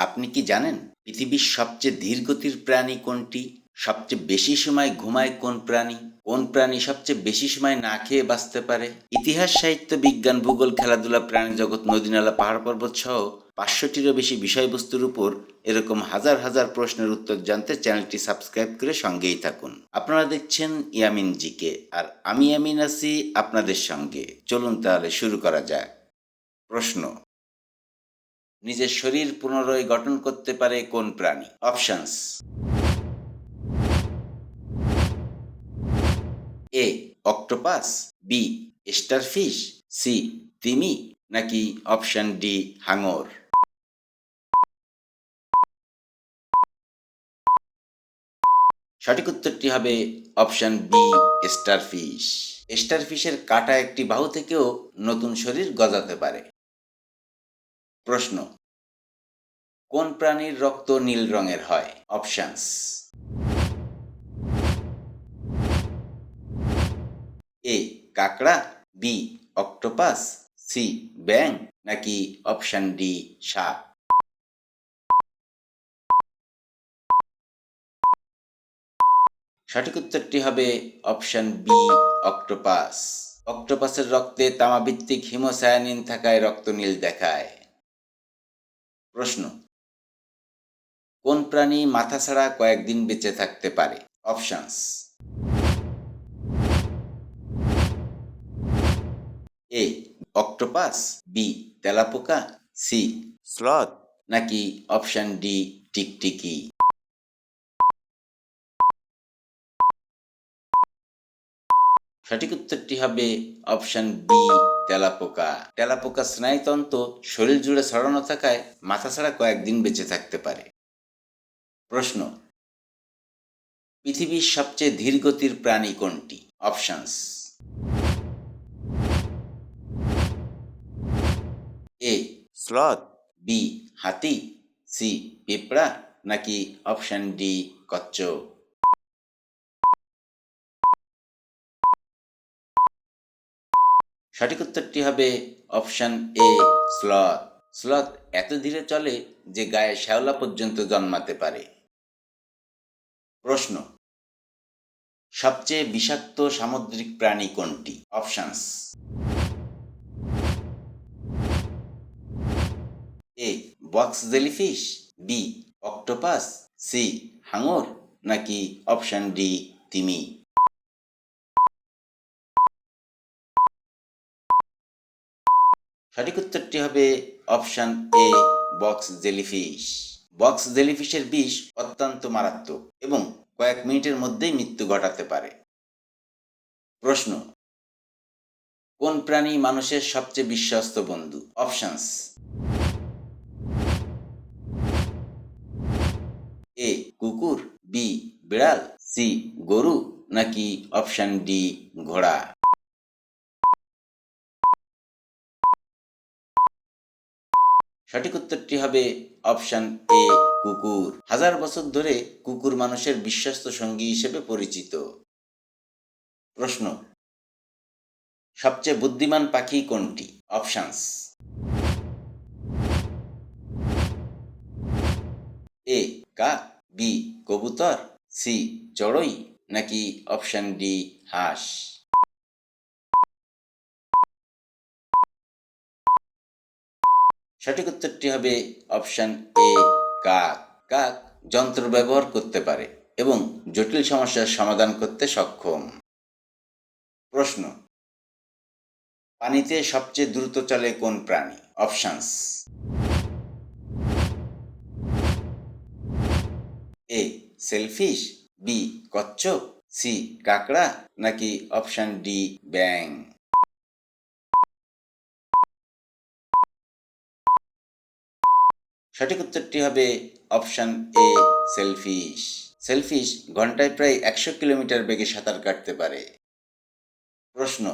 আপনি কি জানেন পৃথিবীর সবচেয়ে ধীরগতির প্রাণী কোনটি? সবচেয়ে বেশি সময় ঘুমায় কোন প্রাণী? কোন প্রাণী সবচেয়ে বেশি সময় না খেয়ে বাঁচতে পারে? ইতিহাস, সাহিত্য, বিজ্ঞান, ভূগোল, খেলাধুলা, প্রাণী জগৎ, নদীনালা, পাহাড় পর্বত সহ 500টিরও বেশি বিষয়বস্তুর উপর এরকম হাজার হাজার প্রশ্নের উত্তর জানতে চ্যানেলটি সাবস্ক্রাইব করে সঙ্গেই থাকুন। আপনারা দেখছেন ইয়ামিন জিকে, আর আমি ইয়ামিন আছি আপনাদের সঙ্গে। চলুন তাহলে শুরু করা যাক। প্রশ্ন: নিজের শরীর পুনরায় গঠন করতে পারে কোন প্রাণী? Options: A octopus, B starfish, C তিমি, নাকি অপশন ডি হাঙর? সঠিক উত্তরটি হবে অপশন বি স্টারফিশ। স্টারফিশের কাটা একটি বাহু থেকেও নতুন শরীর গজাতে পারে। প্রশ্ন: কোন প্রাণীর রক্ত নীল রঙের হয়? অপশনস: এ কাকড়া, বি অক্টোপাস, সি ব্যাঙ, নাকি অপশন ডি সাপ? সঠিক উত্তরটি হবে অপশন বি অক্টোপাস। অক্টোপাসের রক্তে তামাভিত্তিক হিমোসায়ানিন থাকায় রক্ত নীল দেখায়। প্রশ্ন: কোন প্রাণী মাথা ছাড়া কয়েকদিন বেঁচে থাকতে পারে? অপশনস: এ অক্টোপাস, বি তেলাপোকা, সি স্লথ, নাকি অপশন ডি টিকটিকি? সঠিক উত্তরটি হবে অপশন বি তেলাপোকা। তেলাপোকা স্নায়ুতন্ত্র শরীর জুড়ে ছড়ানো থাকায় মাথা ছাড়া কয়েকদিন বেঁচে থাকতে পারে। প্রশ্ন: পৃথিবীর সবচেয়ে ধীরগতির প্রাণী কোনটি? অপশনস: এ স্লথ, বি হাতি, সি পিঁপড়া, নাকি অপশন ডি কচ্ছপ? সঠিক উত্তরটি হবে অপশন এ স্লথ। স্লথ এত ধীরে চলে যে গায়ে শ্যাওলা পর্যন্ত জন্মাতে পারে। প্রশ্ন: সবচেয়ে বিষাক্ত সামুদ্রিক প্রাণী কোনটি? Options: A box jellyfish, B octopus, C হাঙর, নাকি অপশন ডি তিমি? সঠিক উত্তরটি হবে option A box jellyfish. Box জেলিফিশের বিষ অত্যন্ত মারাত্মক এবং কয়েক মিনিটের মধ্যেই মৃত্যু ঘটাতে পারে। প্রশ্ন: কোন প্রাণী মানুষের সবচেয়ে বিশ্বস্ত বন্ধু? অপশনস: এ কুকুর, বি বিড়াল, সি গরু, নাকি অপশন ডি ঘোড়া? সঠিক উত্তরটি হবে অপশন এ কুকুর। হাজার বছর ধরে কুকুর মানুষের বিশ্বস্ত সঙ্গী হিসেবে পরিচিত। প্রশ্ন: সবচেয়ে বুদ্ধিমান পাখি কোনটি? অপশনস: এ কাক, বি কবুতর, সি চড়ুই, নাকি অপশন ডি হাঁস? সঠিক উত্তরটি হবে অপশন এ কাক। কাক যন্ত্র ব্যবহার করতে পারে এবং জটিল সমস্যার সমাধান করতে সক্ষম। প্রশ্ন: পানিতে সবচেয়ে দ্রুত চলে কোন প্রাণী? অপশনস: এ সেলফিশ, বি কচ্ছপ, সি কাকড়া, নাকি অপশন ডি ব্যাঙ? সঠিক উত্তরটি হবে অপশন এ সেলফিশ। সেলফিশ ঘন্টায় প্রায় 100 কিলোমিটার বেগে সাঁতার কাটতে পারে। প্রশ্ন: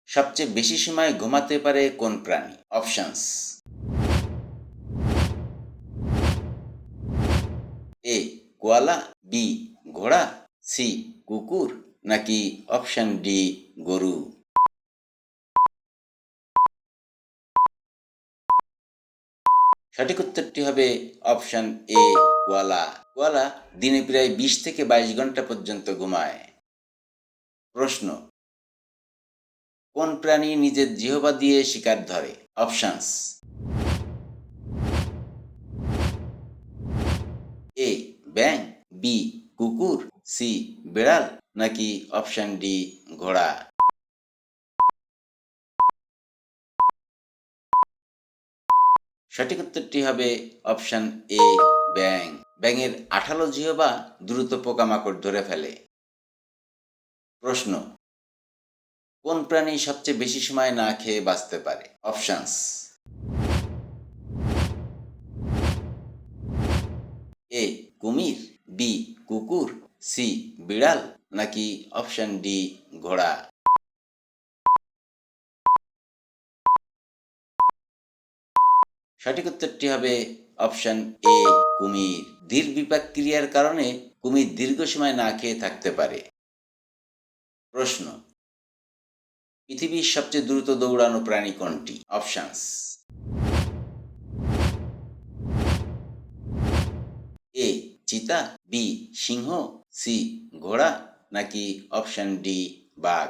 সবচেয়ে বেশি সময় ঘুমাতে পারে কোন প্রাণী? অপশনস: এ কোয়ালা, বি ঘোড়া, সি কুকুর, নাকি অপশন ডি গরু? সঠিক উত্তরটি হবে অপশন এ, কোয়ালা। কোয়ালা দিনে প্রায় 20 থেকে 22 ঘন্টা পর্যন্ত ঘুমায়। প্রশ্ন, কোন প্রাণী নিজের জিহ্বা দিয়ে শিকার ধরে? অপশনস: এ ব্যাঙ, বি কুকুর, সি বিড়াল, নাকি অপশন ডি ঘোড়া? সঠিক উত্তরটি হবে অপশন এ, ব্যাঙ। ব্যাঙের আঠালো জিহ্বা দ্রুত পোকামাকড় ধরে ফেলে। প্রশ্ন, কোন প্রাণী সবচেয়ে বেশি সময় না খেয়ে বাঁচতে পারে? অপশনস: এ কুমির, বি কুকুর, সি বিড়াল, নাকি অপশন ডি ঘোড়া? সঠিক উত্তরটি হবে অপশন এ, কুমির। ধীর বিপাক ক্রিয়ার কারণে কুমির দীর্ঘ সময় না খেয়ে থাকতে পারে। প্রশ্ন, পৃথিবীর সবচেয়ে দ্রুত দৌড়ানো প্রাণী কোনটি? অপশনস: এ চিতা, বি সিংহ, সি ঘোড়া, নাকি অপশন ডি বাঘ?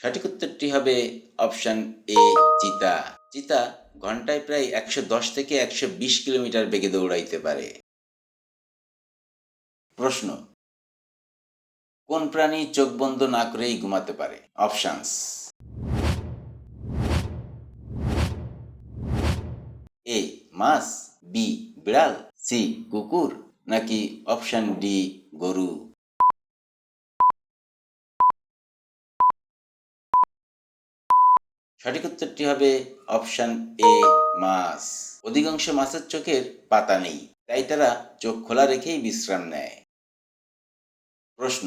সঠিক উত্তরটি হবে অপশন এ, চিতা। চিতা ঘন্টায় প্রায় 110 থেকে 120 কিলোমিটার বেগে দৌড়াইতে পারে। প্রশ্ন, কোন প্রাণী চোখ বন্ধ না করেই ঘুমাতে পারে? অপশনস: এ মাছ, বি বিড়াল, সি কুকুর, নাকি অপশন ডি গরু? সঠিক উত্তরটি হবে অপশন এ, মাছ। অধিকাংশ মাছের চোখের পাতা নেই, তাই তারা চোখ খোলা রেখেই বিশ্রাম নেয়। প্রশ্ন,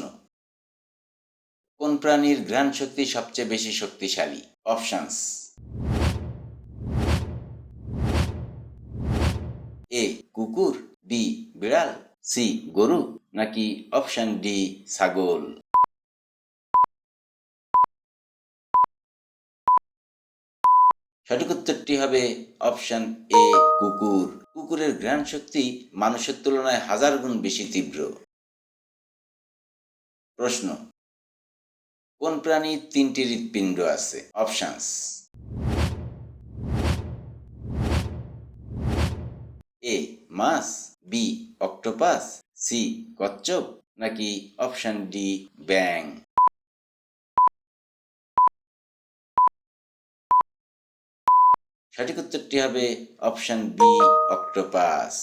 কোন প্রাণীর ঘ্রাণ শক্তি সবচেয়ে বেশি শক্তিশালী? অপশনস: এ কুকুর, বি বিড়াল, সি গরু, নাকি অপশন ডি ছাগল? সঠিক উত্তরটি হবে অপশন এ, কুকুর। কুকুরের ঘ্রাণ শক্তি মানুষের তুলনায় 1000 গুণ বেশি তীব্র। প্রশ্ন, কোন প্রাণীর 3টি হৃৎপিণ্ড আছে? অপশনস: এ মাছ, বি অক্টোপাস, সি কচ্ছপ, নাকি অপশন ডি ব্যাঙ? সঠিক উত্তরটি হবে অপশন বি, অক্টোপাস।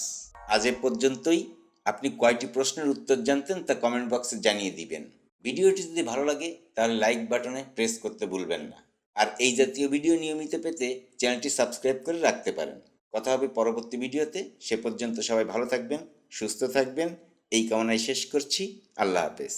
আজ এ পর্যন্তই। আপনি কয়টি প্রশ্নের উত্তর জানতেন তা কমেন্ট বক্সে জানিয়ে দিবেন। ভিডিওটি যদি ভালো লাগে তাহলে লাইক বাটনে প্রেস করতে ভুলবেন না। আর এই জাতীয় ভিডিও নিয়মিত পেতে চ্যানেলটি সাবস্ক্রাইব করে রাখতে পারেন। কথা হবে পরবর্তী ভিডিওতে। সে পর্যন্ত সবাই ভালো থাকবেন, সুস্থ থাকবেন, এই কামনায় শেষ করছি। আল্লাহ হাফেজ।